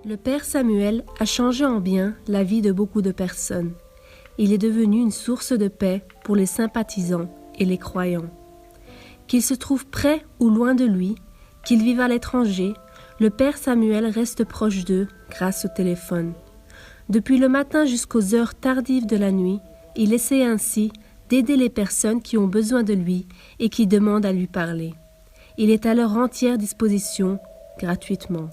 Le père Samuel a changé en bien la vie de beaucoup de personnes. Il est devenu une source de paix pour les sympathisants et les croyants. Qu'ils se trouvent près ou loin de lui, qu'ils vivent à l'étranger, le père Samuel reste proche d'eux grâce au téléphone. Depuis le matin jusqu'aux heures tardives de la nuit, il essaie ainsi d'aider les personnes qui ont besoin de lui et qui demandent à lui parler. Il est à leur entière disposition, gratuitement.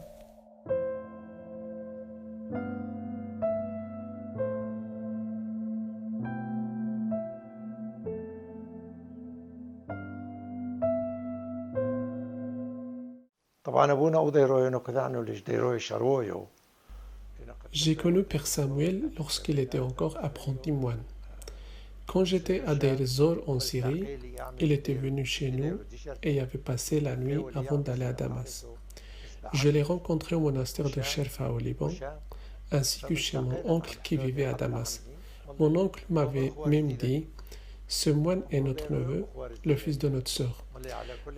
J'ai connu Père Samuel lorsqu'il était encore apprenti moine. Quand j'étais à Deir ez-Zor en Syrie, il était venu chez nous et y avait passé la nuit avant d'aller à Damas. Je l'ai rencontré au monastère de Sherfa au Liban, ainsi que chez mon oncle qui vivait à Damas. Mon oncle m'avait même dit « Ce moine est notre neveu, le fils de notre sœur. »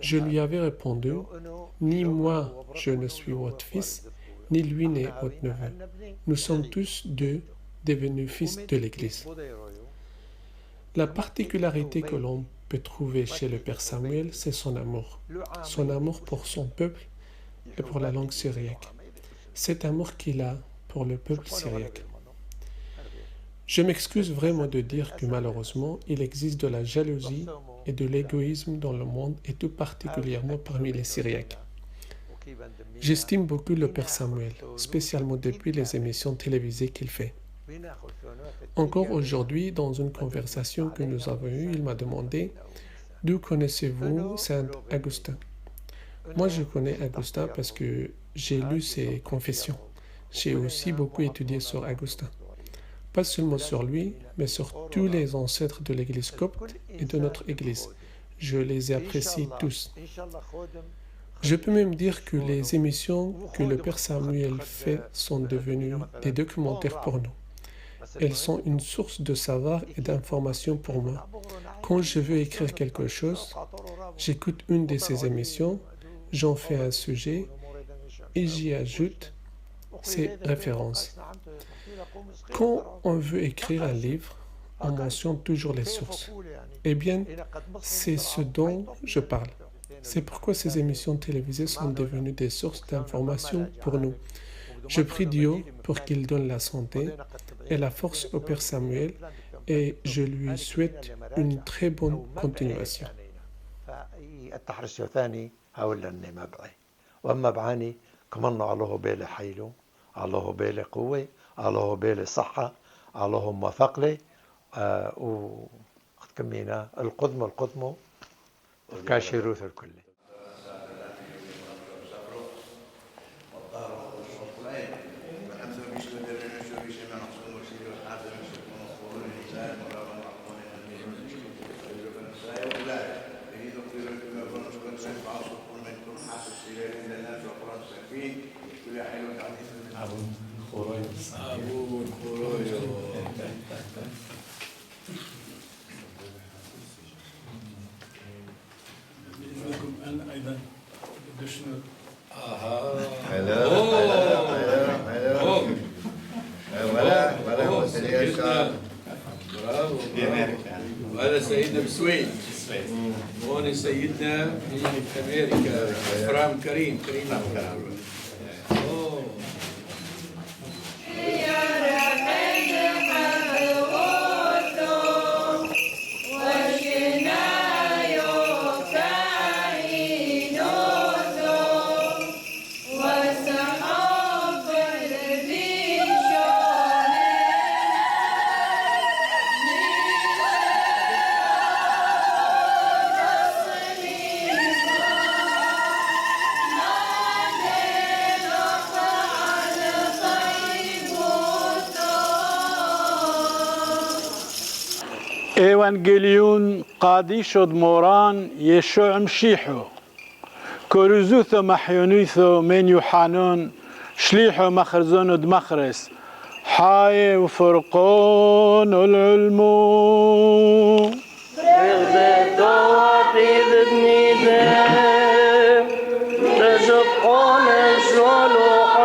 Je lui avais répondu « Ni moi je ne suis votre fils, ni lui n'est votre neveu. Nous sommes tous deux devenus fils de l'Église. » La particularité que l'on peut trouver chez le Père Samuel, c'est son amour. Son amour pour son peuple et pour la langue syriaque. Cet amour qu'il a pour le peuple syriaque. Je m'excuse vraiment de dire que malheureusement, il existe de la jalousie et de l'égoïsme dans le monde et tout particulièrement parmi les Syriaques. J'estime beaucoup le Père Samuel, spécialement depuis les émissions télévisées qu'il fait. Encore aujourd'hui, dans une conversation que nous avons eue, il m'a demandé « D'où connaissez-vous Saint Augustin ?» Moi, je connais Augustin parce que j'ai lu ses confessions. J'ai aussi beaucoup étudié sur Augustin. Pas seulement sur lui, mais sur tous les ancêtres de l'Église copte et de notre Église. Je les apprécie tous. Je peux même dire que les émissions que le Père Samuel fait sont devenues des documentaires pour nous. Elles sont une source de savoir et d'information pour moi. Quand je veux écrire quelque chose, j'écoute une de ces émissions, j'en fais un sujet et j'y ajoute ces références. Quand on veut écrire un livre, on mentionne toujours les sources. Eh bien, c'est ce dont je parle. C'est pourquoi ces émissions télévisées sont devenues des sources d'information pour nous. Je prie Dieu pour qu'il donne la santé et la force au Père Samuel et je lui souhaite une très bonne continuation. وهذا سيدنا بالسويد وهون سيدنا في امريكا افرام كريم Evangelion قاديشود موران يشوع مشيحو كورزوثو محيونيثو من يوحانون شليحو مخرزون دمخرس حاي وفرقون العلمو رزقون الصلوحين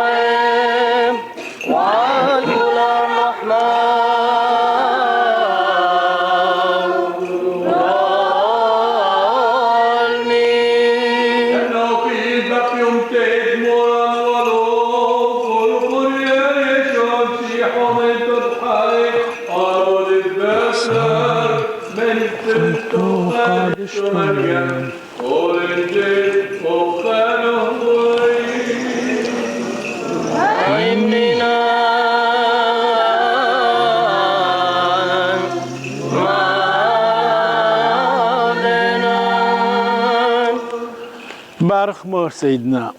بارخ مور سيدنا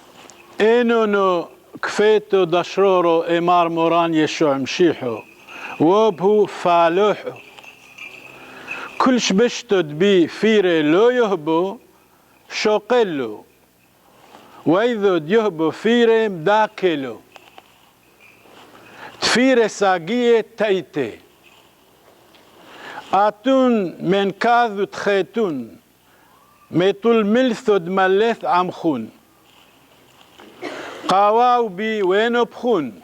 إنو كفيتو دشرورو إمار موران يشوع مشيحو وبهو فالوحو كلش بشتد بي فيري لو يهبو شوقلو وإذا يهبو فيري مداكلو تفيري ساقية تايتي آتون من كاذو تخيتون ميتول ملثد ملث عمخون قاواو بي وينو بخون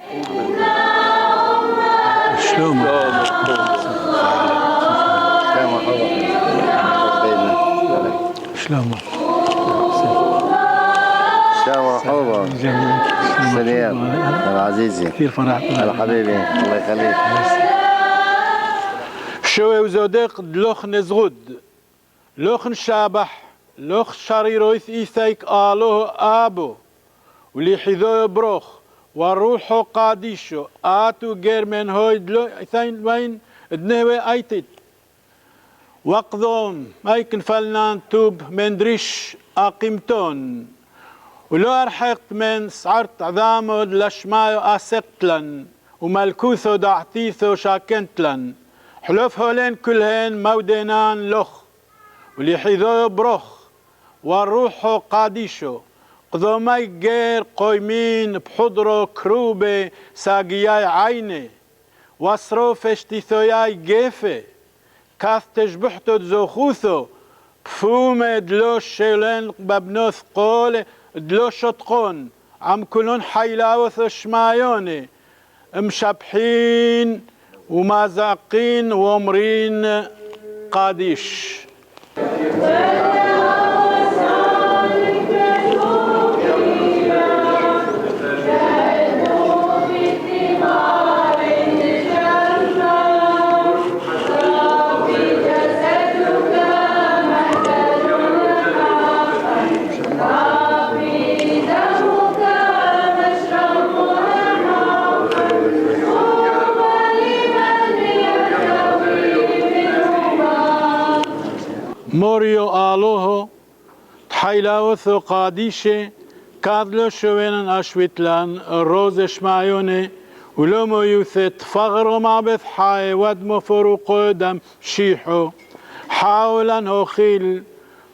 شلومو شلومو شلومو حوضة سلام عزيزي كثير فرحت هلا حبيبي الله يخليك شوي وزودق دلوخ نزغد لوخ شابح لوخ شريرويث إيثيك آلوه آبو ولي حذو بروخ والروح قاديشو آتو غير من هوي دلو إثين وين دنهوي أيتت وقضوم أيكن فلنان توب من دريش أقيمتون ولو أرحقت من سعرت عظامود لشمايو أسقتلن وملكوثو دعتيثو شاكنتلن حلوف هولين كلهن مودينان لخ ولي حذو بروخ والروح قاديشو قضومي غير قويمين بحضرو كروبي ساقياي عيني وصروف اشتيثوياي جيفي كاث تجبحتو تزوخوثو بفومي دلو شيلين ببنوث قول دلو شطقون عم كلون حيلاوث شمايوني مشبحين ومازاقين ومرين قاديش موريو آلوهو تحيلاوثو قاديشي كادلو شوينن أشويتلان الروز شمايوني ولومو يوثت فغرو معبث حاي ودمو فروقو دم شيحو حاولن هوخيل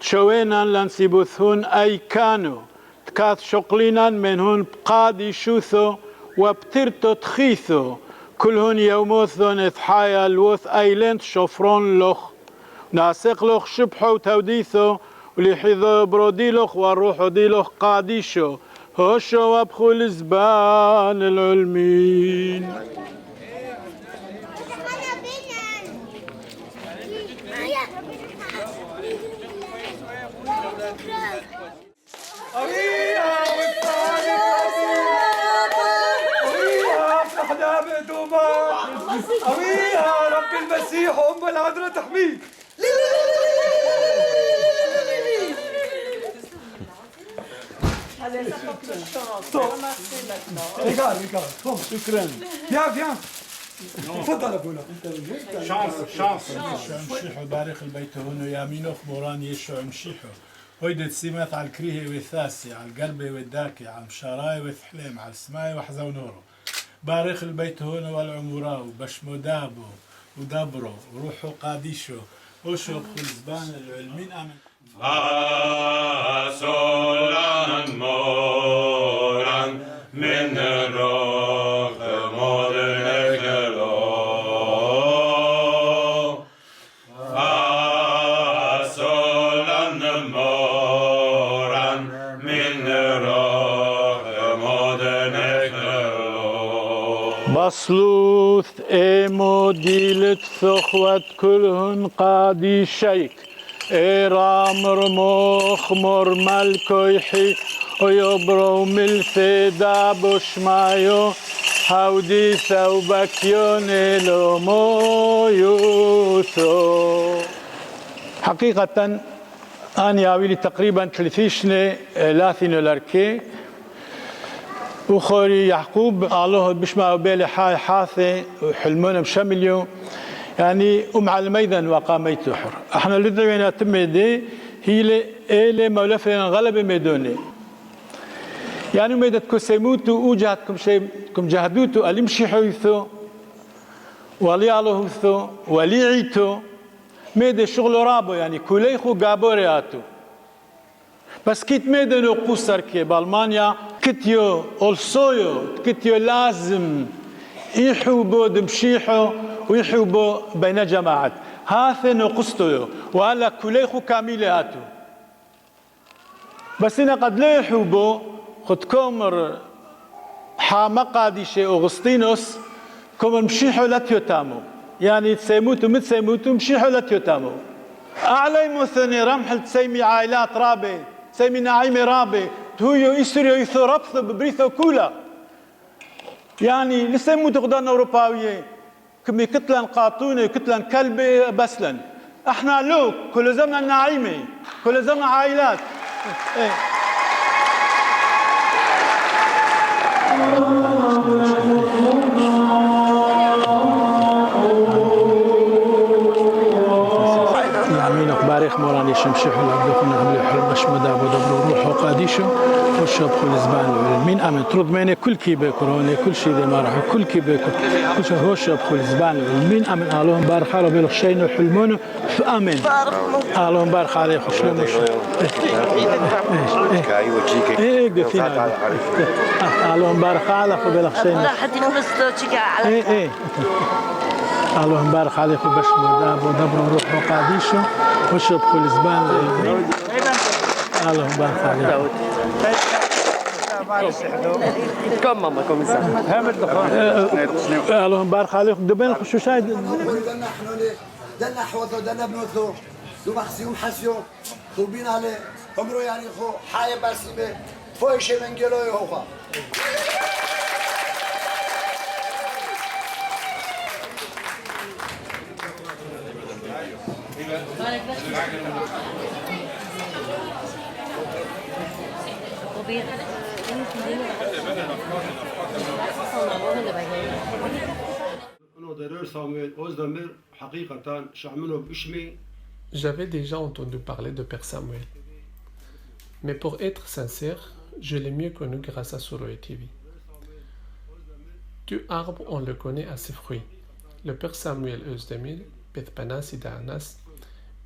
شوينن لنسيبوثون أي كانوا تكاث شقلينن منهن بقادي شوثو وبترتو تخيثو كلهن يوموثون إثحايا الوث أيلنت شفرون لخ ناسق لخ شبحو توديثو ولحذو بروديلخ والروح ديلخ قاديشو هوشو وابخو الزبان العلمين أويها رب المسيح وأم العذراء تحميك. شكرا. Viens. تفضل أبونا. شانس مشيحو بارخ البيت هونو يامينوخ موران يشوع مشيحو هويدت سيمات على الكريهي والثاسي على القلبي والداكي على المشاراي والثحليم على السماي وحزونورو بارخ البيت هونو والعموراو بشمودابو ودبرو وروحو قاديشو وشو خلزبان العلمين آمن فاسولان موران من روح مدنكلو فاسولان موران من روح مدنكلو بصلوث ايمو ديلت ثخوت كلهن قادي شيك إيرامر مخمر ملكويحي ويبرو ملثي دابوش مايو هودي ثوبك يونيلو مويوثو حقيقة أنا أولي تقريبا 30 سنة لاثين لركي وخوري يعقوب الله بشمع بالي حاي حاثي وحلمون بشمليو يعني على الميدان وقاميت حر احنا اللي دوينا تمدي هي اللي مولفنا غلب ميدوني يعني ميدتكم سيموتو وجهتكم شيء كم جهدوتو ألمشي حيثو ولي علوثو ولي عيتو ميد شغل رابو يعني كليخو قابورياتو بس كيت ميدنو قصر كي بالمانيا كتيو ألصويو كتيو لازم يحوبو دمشيحو ويحوبو بين جماعات هاثن وقصتو وهلا كليخو كاملاتو بس إنا قد لا يحوبو خد كومر حاما قاديشي أغسطينوس كومر مشيحو لا تيوتامو يعني تسيموتو متسيموتو مشيحو لا تيوتامو أعلى مثني رمحل تسيمي عائلات رابي تسيمي نعيمي رابي تهيو إسريو يثو ربثو ببريثو كولا يعني لسيموتو غدان أوروباوية كمي كتلا قاطوني كتلا كلبي بسلا احنا لوك كل زمن نعيمي كل زمن عائلات ايه. يعمينك باريخ موراني شمشيح العبدوخنا قبل حلم مشمدا ودبرو روح وقاديشو والشاب كل زبان مين امن ترد ميني كل كي بكروني كل شيء دي ما راح كل كي بكر كل شيء هو الشاب كل زبان مين امن قالوهم بارخ على بيلو شينو حلمونو فامن قالوهم بارخ عليه خشلو مش ايه قفينا قالوهم بارخ على بيلو شينو لا حد ينبسطو تشيكا على ايه اللهم بارك عليكم باش ودبروا روحوا قاديشو والشاب كل زبان اللهم بارك عليكم كم ماما كم اللهم بارك عليكم دبين خشوشاي دلنا حوضو دلنا بنوثو دو مخسيوم حسيو طوبين عليه عمرو يعني خو حاية باسيبه فويش من جلوي هوخا J'avais déjà entendu parler de Père Samuel. Mais pour être sincère, je l'ai mieux connu grâce à Soroe TV. Tout arbre, on le connaît à ses fruits. Le Père Samuel Özdemir, Pethpanas Idahanas,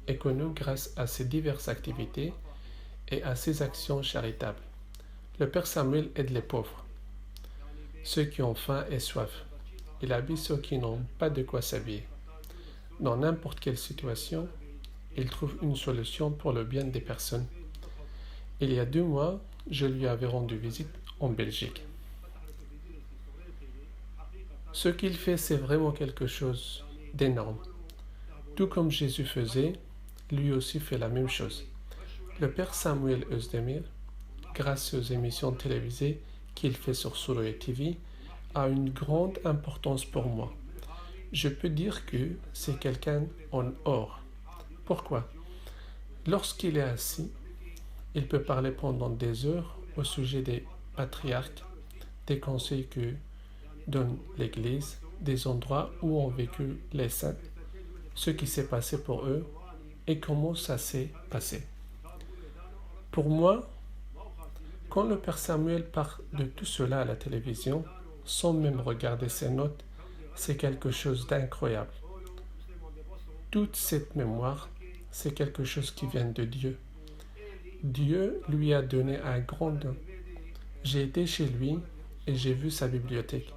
est connu grâce à ses diverses activités et à ses actions charitables. Le Père Samuel aide les pauvres, ceux qui ont faim et soif. Il habille ceux qui n'ont pas de quoi s'habiller. Dans n'importe quelle situation, il trouve une solution pour le bien des personnes. Il y a 2 mois, je lui avais rendu visite en Belgique. Ce qu'il fait, c'est vraiment quelque chose d'énorme. Tout comme Jésus faisait, lui aussi fait la même chose. Le Père Samuel Özdemir, grâce aux émissions télévisées qu'il fait sur Soroe TV, a une grande importance pour moi. Je peux dire que c'est quelqu'un en or. Pourquoi? Lorsqu'il est assis, il peut parler pendant des heures au sujet des patriarches, des conseils que donne l'Église, des endroits où ont vécu les saints, ce qui s'est passé pour eux et comment ça s'est passé. Pour moi, quand le Père Samuel parle de tout cela à la télévision, sans même regarder ses notes, c'est quelque chose d'incroyable. Toute cette mémoire, c'est quelque chose qui vient de Dieu. Dieu lui a donné un grand don. J'ai été chez lui et j'ai vu sa bibliothèque.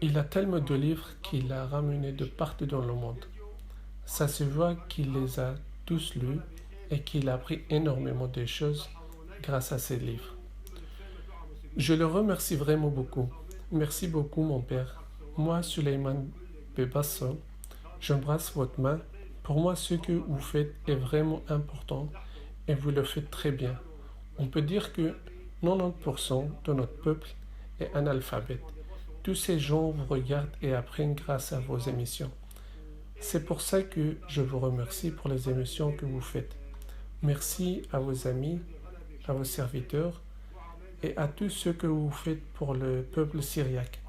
Il a tellement de livres qu'il a ramenés de partout dans le monde. Ça se voit qu'il les a tous lus et qu'il a appris énormément de choses grâce à ces livres. Je le remercie vraiment beaucoup. Merci beaucoup mon père. Moi, Suleiman Bebasso, j'embrasse votre main. Pour moi, ce que vous faites est vraiment important et vous le faites très bien. On peut dire que 90% de notre peuple est analphabète. Tous ces gens vous regardent et apprennent grâce à vos émissions. C'est pour ça que je vous remercie pour les émissions que vous faites. Merci à vos amis, à vos serviteurs et à tous ceux que vous faites pour le peuple syriaque.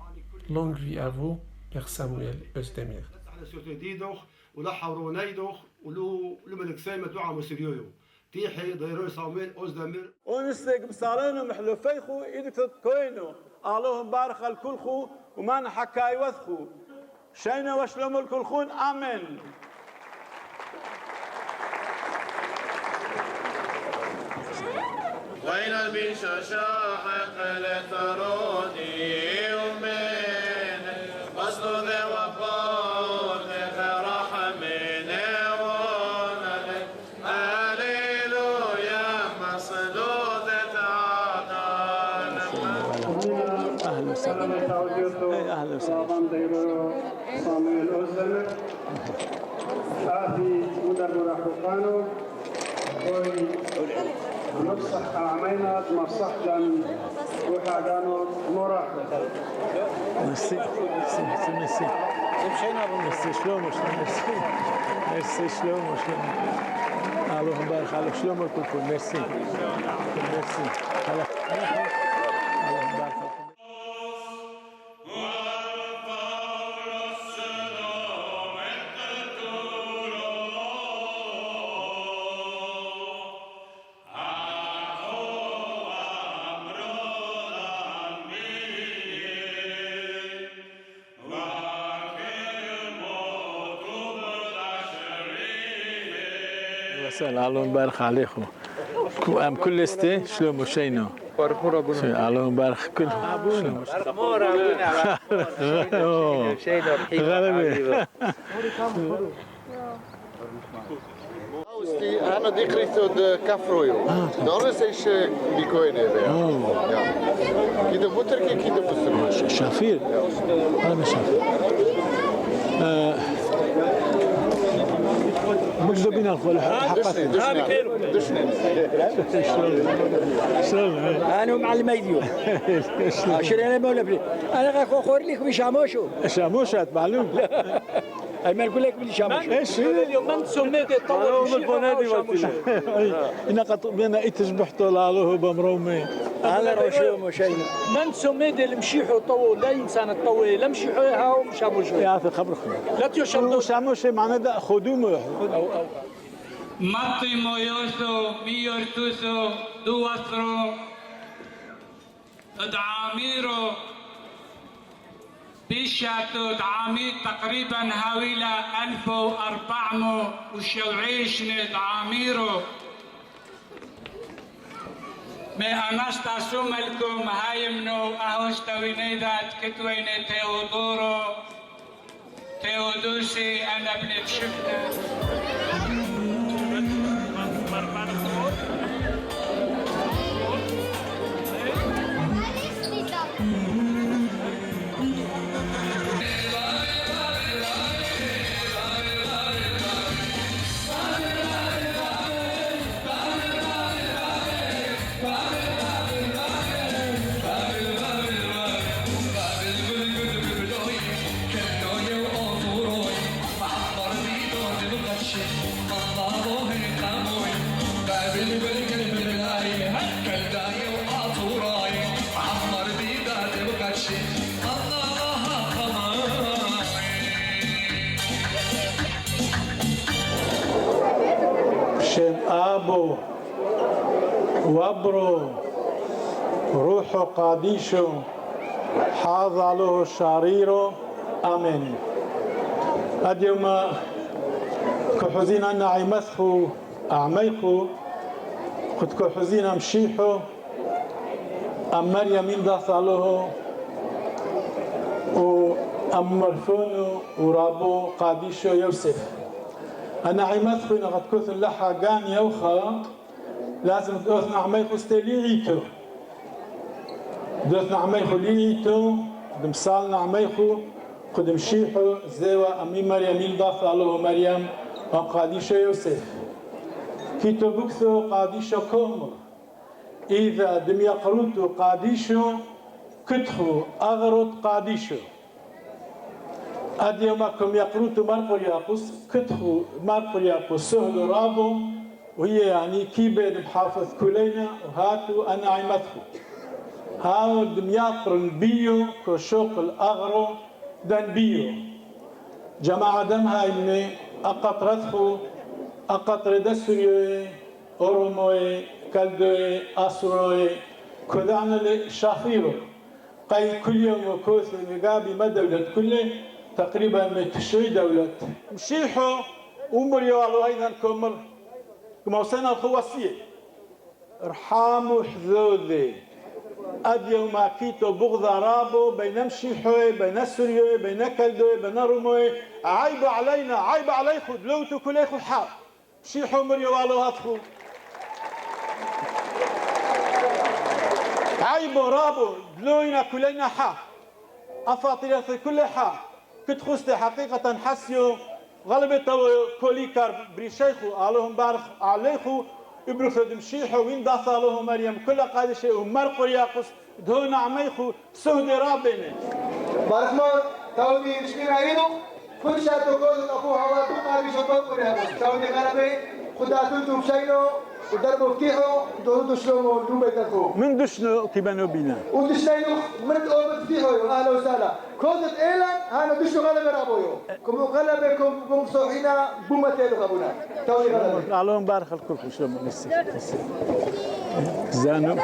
Longue vie à vous, Père Samuel Özdemir. ونستق بصالين محلوفيخو إدك كوينو اللهم بارك الكلخو وما نحكا يوثخو شينا وشلوم الكلخون آمين وين البيش شاحق لثرودي ومن قصد ذي وفوت فرح من ونلك هللويا مصدود تعطان أهلا وسهلا أهلا وسهلا صامويل أوزدمر آهي مدرب رحوقانو نفسح عمينا مصح لن روحا قانو مرح ميرسي ميرسي ميرسي شلون ميرسي شلون اللهم بارك عليك شلون الكل ميرسي هلا اللهم بارك اللهم بارك عليكم كل استي شلومو شينو اللهم بارك كل غلبي أنا ديكريتو كافرويو دونس إيش بيكوينه كده بوتركي كده بوتركي شافير أنا شافير مجذوبين الخول انا معلم ايديو شرينا مولا بلي انا غاكو خور لك بشاموشو شاموشات معلوم ما نقول لك بلي شاموشو ايش اليوم من سميت الطول من البنادي انا قط بينا تشبحتوا له بمرومي انا روشو مشينا من سميت المشيحو طول لا انسان الطول لا مشيحو هاو شاموشو يا اخي خبركم لا تشمدوا شاموشي معناه ده خدومه مطي مويوسو ميورتوسو دواسرو ادعاميرو بيشاتو دعامير تقريبا هاويلا 1400 وشوعيش دعاميرو ما أناشتا سوملكم هايمنو أهوستويني ذات كتويني تيودوسي أنا بنت شفته شم أبو وابرو روح قاديشو حاض له شاريرو آمين اليوم كحزين أن عيمثخو أعميخو قد كحزين مشيحو أم مريم داث له وأم مرفونو ورابو قاديشو يوسف أنا عيمثخو إن قد كثن لحا قان يوخا لازم تأثن عميخو استليعيتو دوث نعميخو ليتو دمسال نعميخو قد مشيحو زيوا أمي مريم يلضاف له مريم وقاديشو يوسف كيتو بكثو قاديشو كومر إذا دم يقروتو قاديشو كتخو أغرط قاديشو عاد يومكم يقروتو مرقرياقوس كتخو مرقرياقوس سهل رابو وهي يعني كيبد محافظ كلينا وهاتوا أنا عمتخو هاو دمياطر بيو كشوق الأغرو دن بيو جماعة دم هاي مني أقطرتخو أقطر دسريوي أوروموي كالدوي أسروي كذعنا لشافيرو قاي كل يوم وكوث مقابي ما دولة كله تقريبا متشوي دولة مشيحو ومريو الله أيضا كمر كما وصلنا الخواسية ارحاموا حذوذي أديو ما كيتو بغض رابو بين مشيحوي بين سوريوي بين كلدوي بين روموي عيب علينا عيب عليكم دلوتو كليكم حاب مشيحو مريو الله هاتخو عيب رابو دلوينا كلنا حا أفاطير كل حا كنت خستي حقيقة حسيو غلبت كوليكار بريشيخو عليهم بارخ عليخو إبرفد مشيحو وين داثالهم مريم كل قادشة ومرق ياقص دهون عميخو سهد رابيني بارخمان تاودي مشكين عينو كل شاتو قول أبو هوا تقاري شطوط مريم تاودي غربي خداتوتو مشينو ودربوا فتيحوا دوروا دشلو ودوم يتركوا من دشلو كيبانو بينا ودشلو مرت أول فتيحوا أهلا وسهلا كودت إيلان هانا دشلو غلبة رابويو كم غلبة كم صوحينا بومتين غبونا توني غلبة علوم بارخ الكل شلون مسي زانو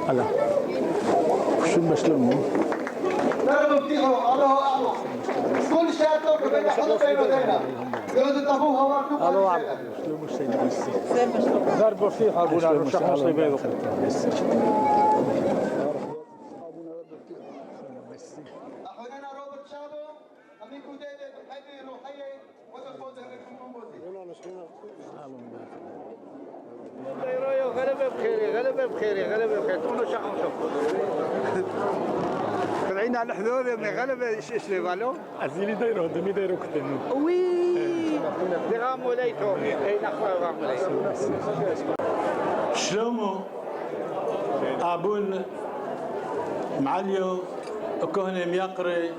هلا شو بشلون دربوا فتيحوا الله أعلم كل شاتو كبير حلو بينو دينا جوزت أبوها واركوب الله أعلم شلون مسي مسي ضربوا فيها أبونا رشح مصري بيضو أخونا روبرت شابو أميكو ديدي بحيدي روحية وتفوز لكم كومبوزي غلبة بخيري غلبة بخيري غلبة بخيري تقولوا شحن شوف طلعين على الحدود من غلبة ايش اللي بالو؟ أزيلي دايرو دمي دايرو كتنو وي لغام وليتو اي نخوة لغام وليتو شلومو أبون معليو كهنة ميقري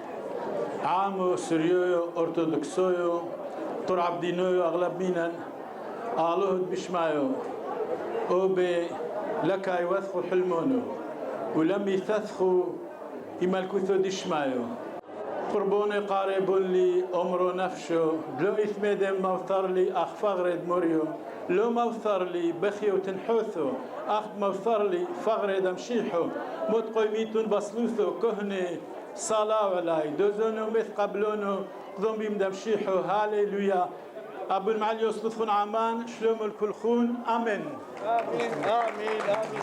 عامو سوريو أرثوذكسيو طر عبدينيو أغلب مينن آلوهد بشمايو أوبي لكا يوثخو حلمونو ولم يثثخو يملكوثو دشمايو قربوني قاربون لي أمرو نفشو لو إثميدم موثر لي أخ فغرد موريو لو موثر لي بخيو تنحوثو أخ موثر لي فغرد مشيحو موت قيميتون بصلوثو كهني صلاة ولاي دوزونو مث قبلونو قضم بيم دمشيحو هاليلويا أبو المعلي يصلثون عمان شلوم الكلخون آمين آمين آمين آمين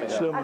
شلوم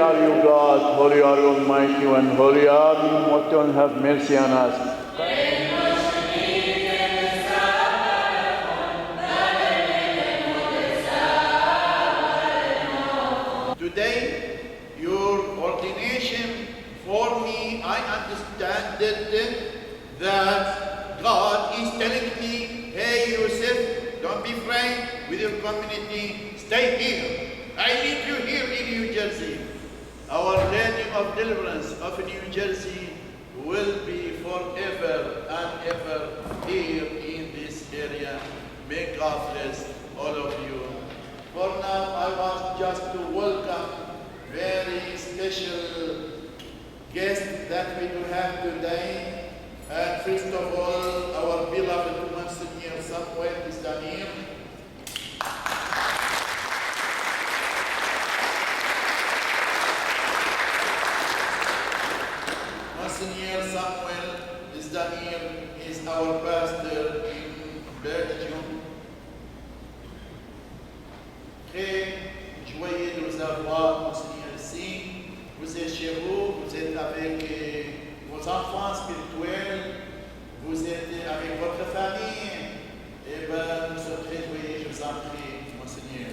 are you, God, holy are you, Almighty One, holy are you, Immortal, and have mercy on us. Today, your ordination for me, I understand that God is telling me, hey Yosef, don't be afraid with your community, stay here. I need you here in New Jersey. Our Lady of Deliverance of New Jersey will be forever and ever here in this area. May God bless all of you. For now, I want just to welcome very special guest that we do have today. And first of all, our beloved Monsignor Samuel Islamir. Monsignor Samuel Islamir is our pastor in Belgium. Très joyeux de vous avoir, Monsignor, ici. Vous êtes chez vous, vous êtes avec vos enfants spirituels, vous êtes avec votre famille. Eh bien, nous sommes très joyeux, je vous en prie, Monseigneur.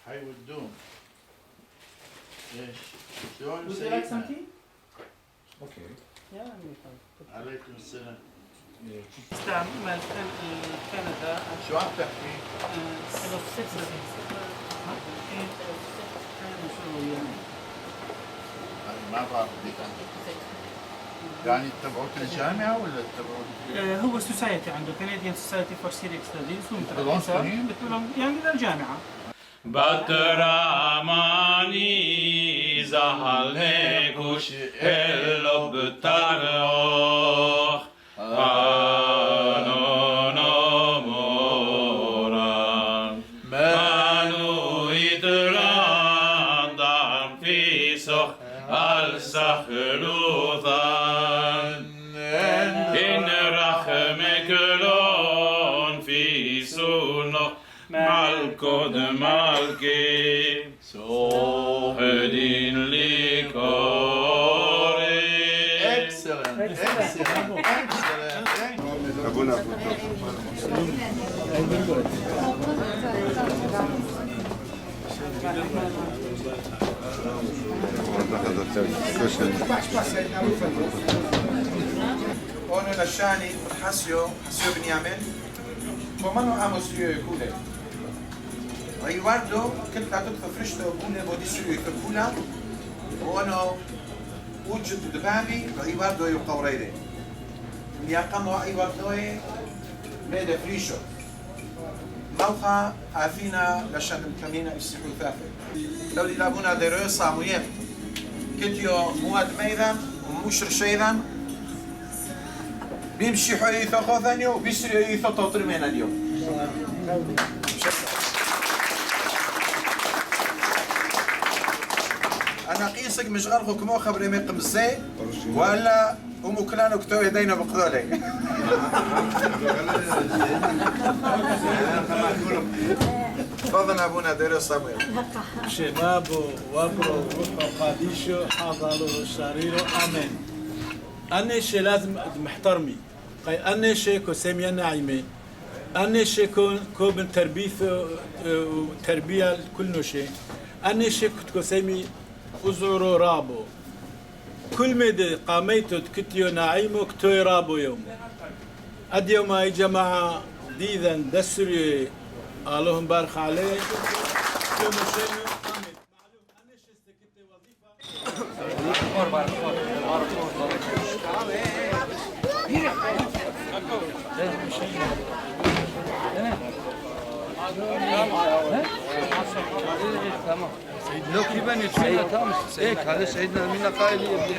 I would do. Yes. Would you like some tea? Okay. Yeah, I'm fine. عليكم السلام. استعمل كندا شو عم تحكي؟ ما بعرف ديك يعني تبعوت الجامعة ولا تبعوت؟ هو سوسايتي عنده Canadian Society for Syriac Studies بدهم سنين؟ يعني للجامعة. בתרמני זהל הגוש אלו בתרוך אנון אמורן מנו יתרן דם פיסוך על סחלותן אין רחמק לון פיסונוך Malkod Malki, so hedin likore. Excellent, excellent, excellent. Abuna. Ono lasciani Hasio Beniamin, comando a Monsieur Kule. Riguardo كنت أدخل فرشته وقولنا بوديسيو يفكولا وأنا وجد دبابي رiguardo يقوريري من يقام رiguardo ميدا فريشو موقع عافينا لشان الكمينة يسيحوا ثافي لو لي لابونا ديرو صامويم كتيو مواد ميدا ومشر شيدا بيمشي حوي ثقو ثانيو وبيسري ثقو ترمين اليوم أنا قيسك مش غرقو كمو خبري مي قمزي ولا أمو كلانو كتو يدينا بقدولي تفضل أبونا ديرو صامويل شبابو وابرو روحو قاديشو حاضرو شريرو آمين أنا شي لازم محترمي أنا شي كو سميا نعيمي أنا شي كو بن تربية كل شيء أنا شي كو سمي أزورو رابو كل مدى قاميتو كتيو نعيمو كتو رابو يوم أديو ما يا جماعة ديذا دسري اللهم بارك عليه كل شيء آمين معلوم أنا شي استكتي وظيفة لو كيبان يتفينا تامس هيك هذا سيدنا منا قائل يبدي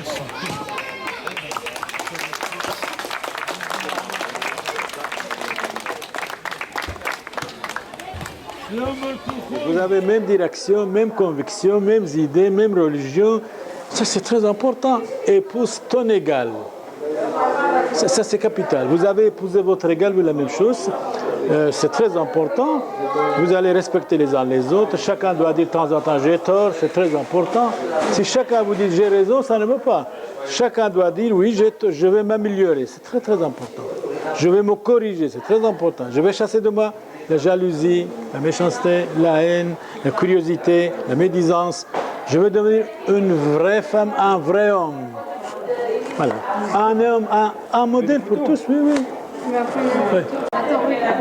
Vous avez même direction, même conviction, mêmes idées, même religion. Ça, c'est très important. Épouse ton égal. Ça c'est capital. Vous avez épousé votre égal, vous la même chose. C'est très important. Vous allez respecter les uns les autres. Chacun doit dire de temps en temps j'ai tort. C'est très important. Si chacun vous dit j'ai raison, ça ne veut pas. Chacun doit dire oui, je vais m'améliorer. C'est très très important. Je vais me corriger. C'est très important. Je vais chasser de moi la jalousie, la méchanceté, la haine, la curiosité, la médisance. Je veux devenir une vraie femme, un vrai homme. Voilà. Un homme, un modèle pour tous, oui, oui.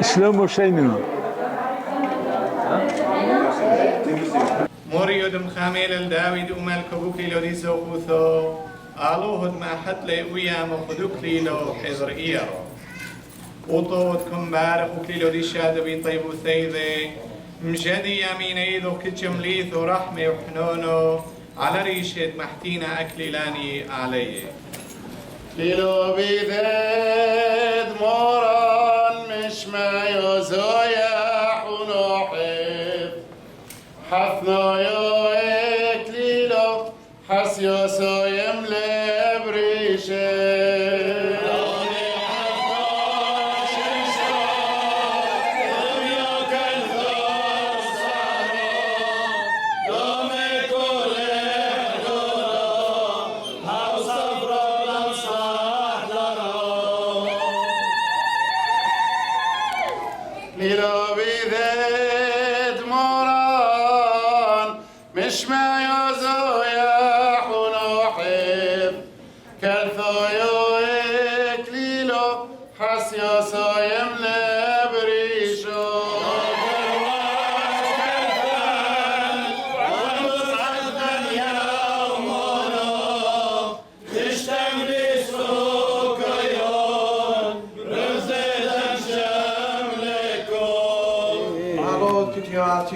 Shlomo Sheinu. موريو دم خاميل الداويد أمال كبوكي لو دي سوكوثو آلوهد ما حد لي ويا مخدوك لي لو حزر إيارو وطوتكم بارخ وكلي لو دي شاد بين طيبو ثيذي مجدي يمين ايدو كتشم ليثو رحمة وحنونو على ريشد محتينا أكليلاني علي ليلو بيذد موران مش ما يزويح ونوحيد حثنا يويك ليلو حس يوسو يملي بريشد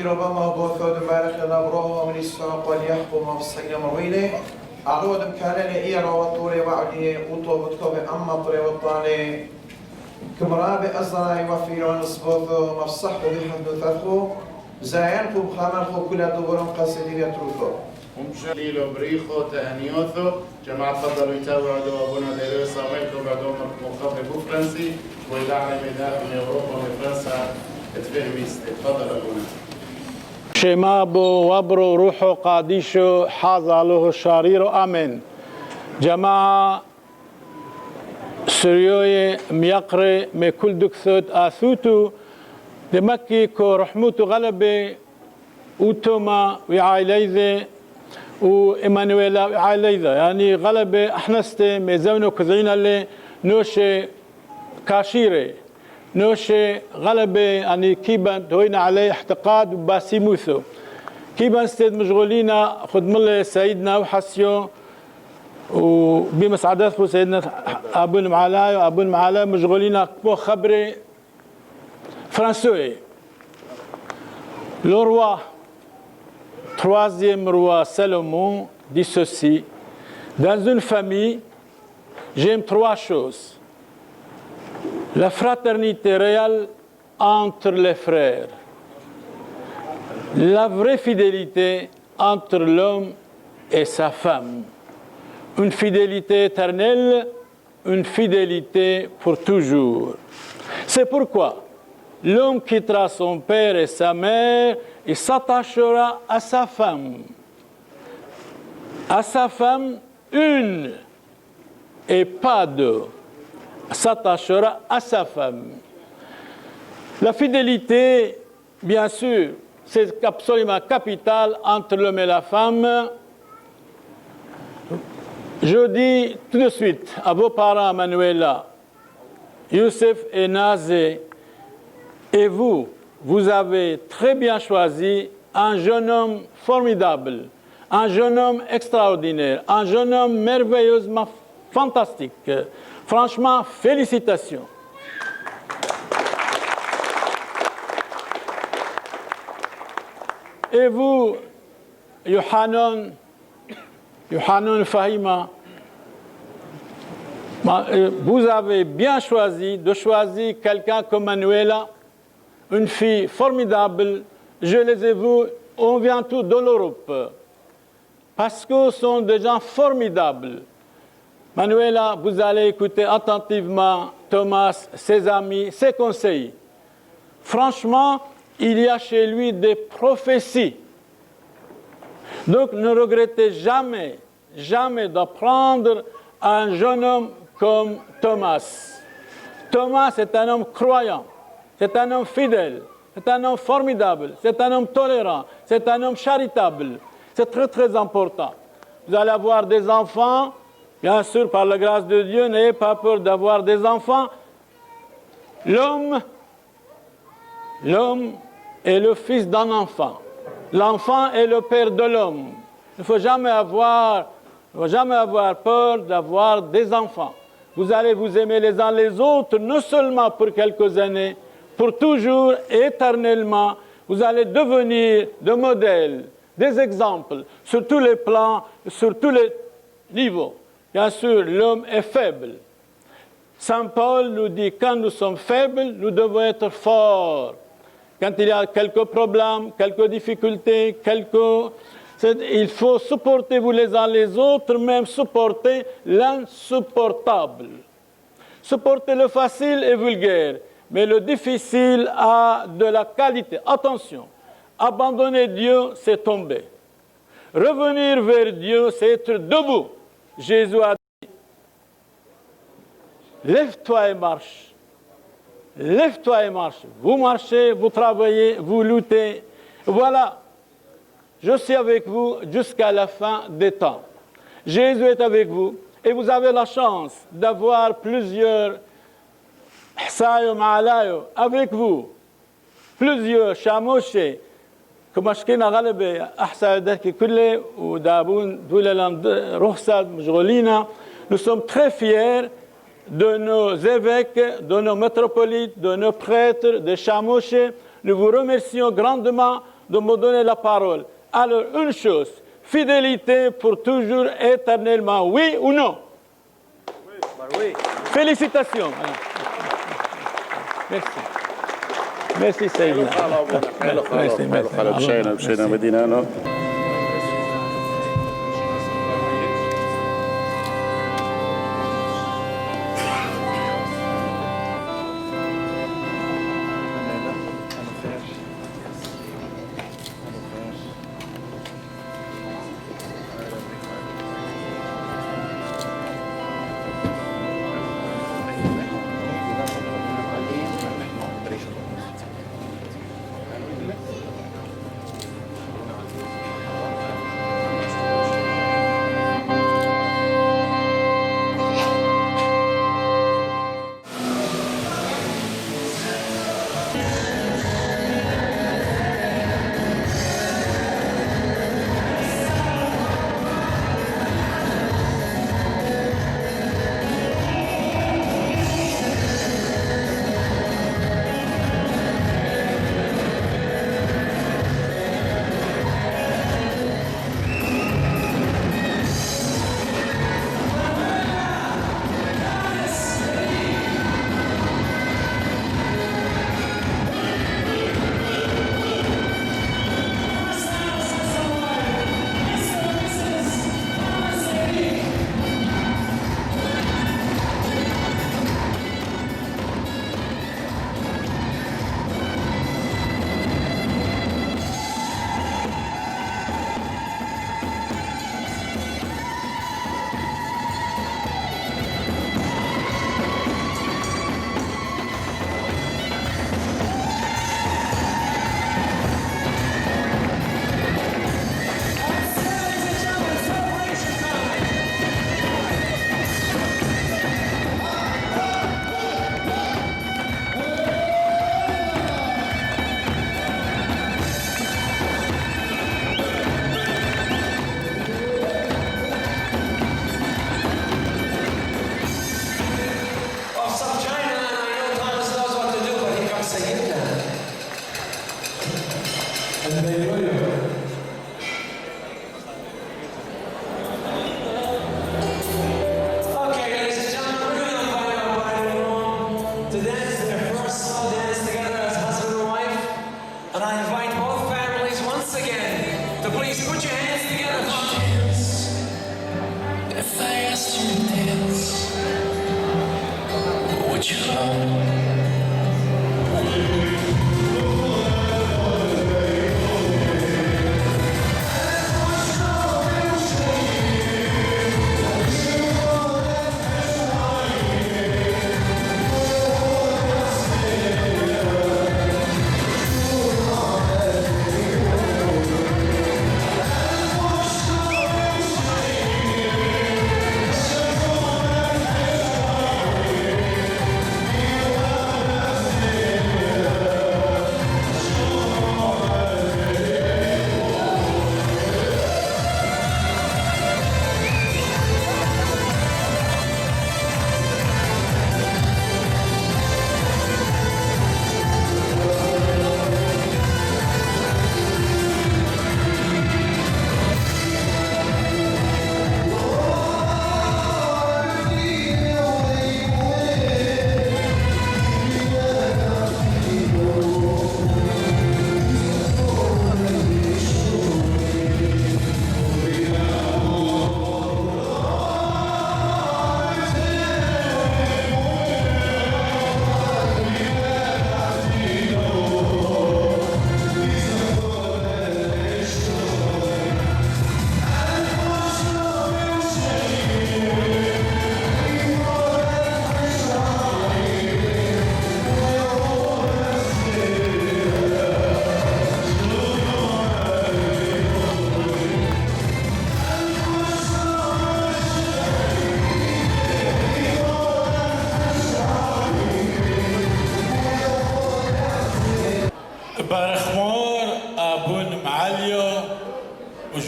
ربما بوثود مارخ الأبرو ومن السوق واليحكم والصين مرويله أعود مكالة إيرا والطوري وعدي قطو بتكوب أما طري والطاني كمرابي أزرا يوفيرون صبوثو مفصحو بحمد ثرخو زاينكو بخامنخو كل دورون قاسدين يتروثو ليلو بريخو تهنيوثو جماعة فضلوا يتابعوا أبونا ديرو صاميلكم بعدهم مخافي بفرنسي وإلى على ميدان من أوروبا وفرنسا تفهميست تفضل أبونا شما بو وبرو روحو قاديشو حاضالوه شاريرو آمين جماعة سريوي ميقري مكل دكثوت آثوتو دمكي كو رحموتو غلبي وتوما وعايليذي وإيمانويلا وعايليذا يعني غلبي أحنستي ميزونو كذعين اللي نوشي كاشيري نوشي غلبة يعني كيبان توينا عليه احتقاد وباسيموثو كيبان استيد مشغولين خدم الله سيدنا وحسيو وبمسعدات سيدنا أبو المعالاي وأبو المعالاي مشغولين كبو خبري فرنسوي Le roi, troisième roi Salomon, dit ceci: dans une famille, j'aime trois choses. La fraternité réelle entre les frères, la vraie fidélité entre l'homme et sa femme, une fidélité éternelle, une fidélité pour toujours. C'est pourquoi l'homme quittera son père et sa mère et s'attachera à sa femme. À sa femme, une et pas deux. S'attachera à sa femme. La fidélité, bien sûr, c'est absolument capital entre l'homme et la femme. Je dis tout de suite à vos parents, Manuela, Youssef et Nazé, et vous, vous avez très bien choisi un jeune homme formidable, un jeune homme extraordinaire, un jeune homme merveilleusement fantastique. Franchement, félicitations. Et vous, Yohanan Fahima, vous avez bien choisi de choisir quelqu'un comme Manuela, une fille formidable. Je les ai vus, on vient tous de l'Europe, parce que ce sont des gens formidables. Manuela, vous allez écouter attentivement Thomas, ses amis, ses conseils. Franchement, il y a chez lui des prophéties. Donc ne regrettez jamais, jamais d'apprendre à un jeune homme comme Thomas. Thomas est un homme croyant, c'est un homme fidèle, c'est un homme formidable, c'est un homme tolérant, c'est un homme charitable. C'est très très important. Vous allez avoir des enfants, bien sûr, par la grâce de Dieu, n'ayez pas peur d'avoir des enfants. L'homme est le fils d'un enfant. L'enfant est le père de l'homme. Il ne faut jamais avoir peur d'avoir des enfants. Vous allez vous aimer les uns les autres, non seulement pour quelques années, pour toujours et éternellement. Vous allez devenir des modèles, des exemples, sur tous les plans, sur tous les niveaux. Bien sûr, l'homme est faible. Saint Paul nous dit, quand nous sommes faibles, nous devons être forts. Quand il y a quelques problèmes, quelques difficultés, il faut supporter vous les uns les autres, même supporter l'insupportable. Supporter le facile est vulgaire, mais le difficile a de la qualité. Attention, abandonner Dieu, c'est tomber. Revenir vers Dieu, c'est être debout. Jésus a dit, lève-toi et marche. Lève-toi et marche. Vous marchez, vous travaillez, vous luttez. Voilà. Je suis avec vous jusqu'à la fin des temps. Jésus est avec vous et vous avez la chance d'avoir plusieurs avec vous. Plusieurs chamochés. Nous sommes très fiers de nos évêques, de nos métropolites, de nos prêtres, des chamochés. Nous vous remercions grandement de me donner la parole. Alors, une chose, fidélité pour toujours, éternellement, oui ou non? Oui. Félicitations. Merci. Merci, Seigneur. Merci.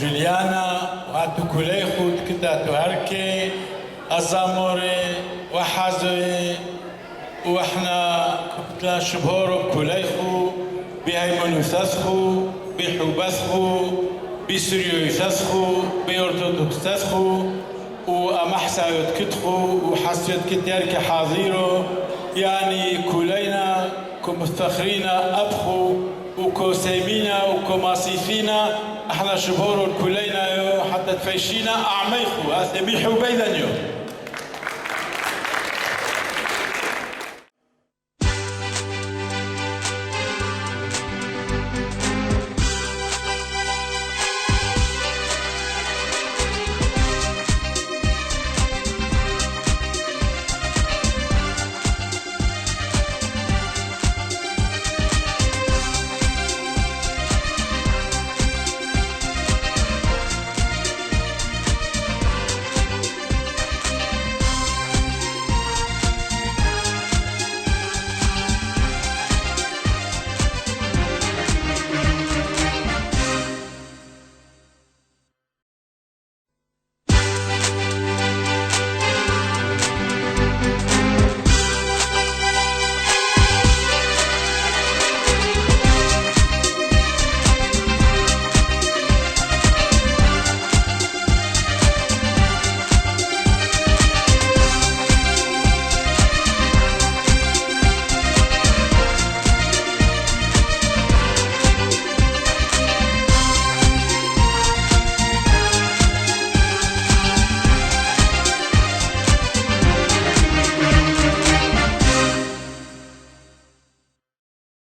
جوليانا واتو كوليخو تكتاتو هركي أزاموري وحازوي واحنا كتلا شبهورو كوليخو بهيمون يثاثخو بحوبثخو بسوريو يثاثخو بأرثوذكس يثاثخو وأمحسا يتكتخو وحسيت كتيرك حاضيرو يعني كلنا كمفتخرين أبخو وكوسيمينا وكماسيفينا احنا شبهورو كلنا حتى تفيشينا أعميخو أثبيحو بيدنيو